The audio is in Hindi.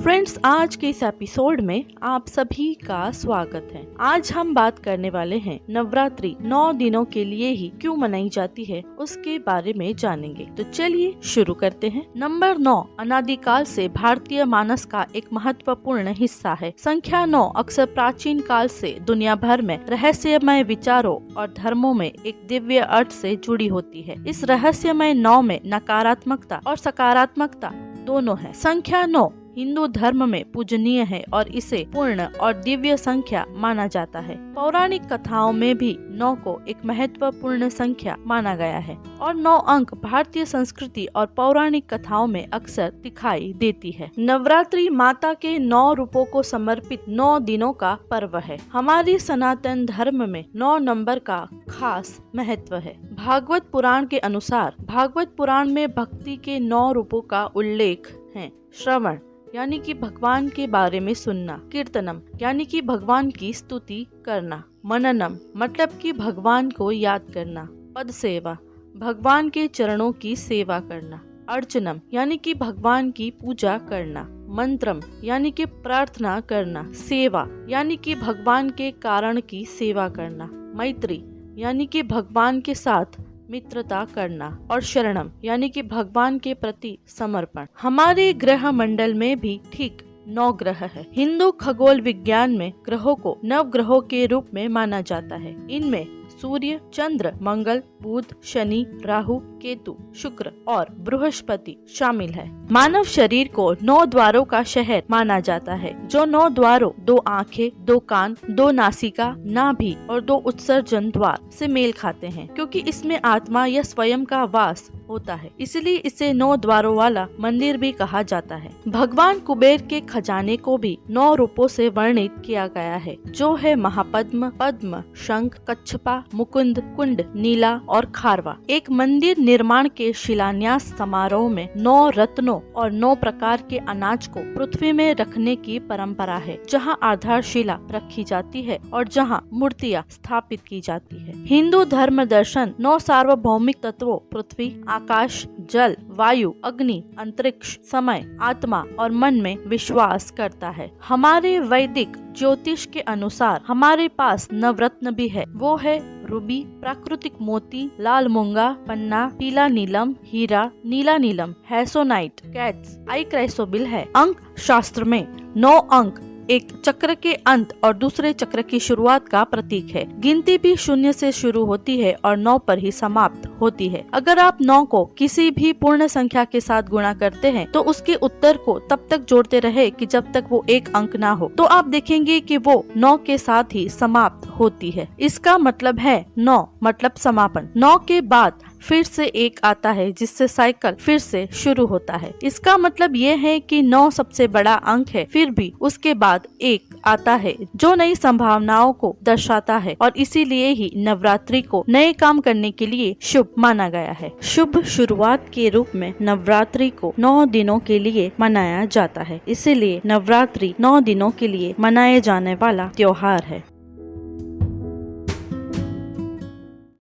फ्रेंड्स, आज के इस एपिसोड में आप सभी का स्वागत है। आज हम बात करने वाले हैं नवरात्रि 9 दिनों के लिए ही क्यों मनाई जाती है उसके बारे में जानेंगे। तो चलिए शुरू करते हैं। नंबर 9 अनादिकाल से भारतीय मानस का एक महत्वपूर्ण हिस्सा है। संख्या 9 अक्सर प्राचीन काल से दुनिया भर में रहस्यमय विचारों और धर्मों में एक दिव्य अर्थ से जुड़ी होती है। इस रहस्यमय 9 में नकारात्मकता और सकारात्मकता दोनों है। संख्या 9 हिंदू धर्म में पूजनीय है और इसे पूर्ण और दिव्य संख्या माना जाता है। पौराणिक कथाओं में भी 9 को एक महत्वपूर्ण संख्या माना गया है और 9 अंक भारतीय संस्कृति और पौराणिक कथाओं में अक्सर दिखाई देती है। नवरात्रि माता के 9 रूपों को समर्पित 9 दिनों का पर्व है। हमारी सनातन धर्म में 9 नंबर का खास महत्व है। भागवत पुराण के अनुसार भागवत पुराण में भक्ति के 9 रूपों का उल्लेख है। श्रवण यानी कि भगवान के बारे में सुनना, कीर्तनम यानी कि भगवान की स्तुति करना, मननम मतलब कि भगवान को याद करना, पद सेवा भगवान के चरणों की सेवा करना, अर्चनम यानी कि भगवान की पूजा करना, मंत्रम यानी कि प्रार्थना करना, सेवा यानी कि भगवान के कारण की सेवा करना, मैत्री यानी कि भगवान के साथ मित्रता करना और शरणम यानी कि भगवान के प्रति समर्पण। हमारे ग्रह मंडल में भी ठीक 9 ग्रह है। हिंदू खगोल विज्ञान में ग्रहों को नवग्रहों के रूप में माना जाता है। इनमें सूर्य, चंद्र, मंगल, बुध, शनि, राहु, केतु, शुक्र और बृहस्पति शामिल है। मानव शरीर को 9 द्वारों का शहर माना जाता है, जो 9 द्वारों 2 आँखें, 2 कान, 2 नासिका, नाभि और 2 उत्सर्जन द्वार से मेल खाते हैं। क्योंकि इसमें आत्मा या स्वयं का वास होता है, इसलिए इसे 9 द्वारों वाला मंदिर भी कहा जाता है। भगवान कुबेर के खजाने को भी 9 रूपों से वर्णित किया गया है, जो है महापद्म, पद्म, शंख, कच्छपा, मुकुंद, कुंड, नीला और खारवा। एक मंदिर निर्माण के शिलान्यास समारोह में 9 रत्नों और 9 प्रकार के अनाज को पृथ्वी में रखने की परंपरा है, जहां आधारशिला रखी जाती है और जहां मूर्तियां स्थापित की जाती है। हिंदू धर्म दर्शन 9 सार्वभौमिक तत्वों पृथ्वी, आकाश, जल, वायु, अग्नि, अंतरिक्ष, समय, आत्मा और मन में विश्वास करता है। हमारे वैदिक ज्योतिष के अनुसार हमारे पास नवरत्न भी है। वो है रूबी, प्राकृतिक मोती, लाल मूंगा, पन्ना, पीला नीलम, हीरा, नीला नीलम, हैसोनाइट, कैट्स, आई क्राइसोबिल है। अंक शास्त्र में 9 अंक एक चक्र के अंत और दूसरे चक्र की शुरुआत का प्रतीक है। गिनती भी 0 से शुरू होती है और 9 पर ही समाप्त होती है। अगर आप 9 को किसी भी पूर्ण संख्या के साथ गुणा करते हैं तो उसके उत्तर को तब तक जोड़ते रहे कि जब तक वो एक अंक ना हो, तो आप देखेंगे कि वो 9 के साथ ही समाप्त होती है। इसका मतलब है 9 मतलब समापन। 9 के बाद फिर से 1 आता है, जिससे साइकिल फिर से शुरू होता है। इसका मतलब ये है कि 9 सबसे बड़ा अंक है, फिर भी उसके बाद 1 आता है जो नई संभावनाओं को दर्शाता है और इसीलिए ही नवरात्रि को नए काम करने के लिए शुभ माना गया है। शुभ शुरुआत के रूप में नवरात्रि को 9 दिनों के लिए मनाया जाता है, इसीलिए नवरात्रि 9 दिनों के लिए मनाए जाने वाला त्योहार है।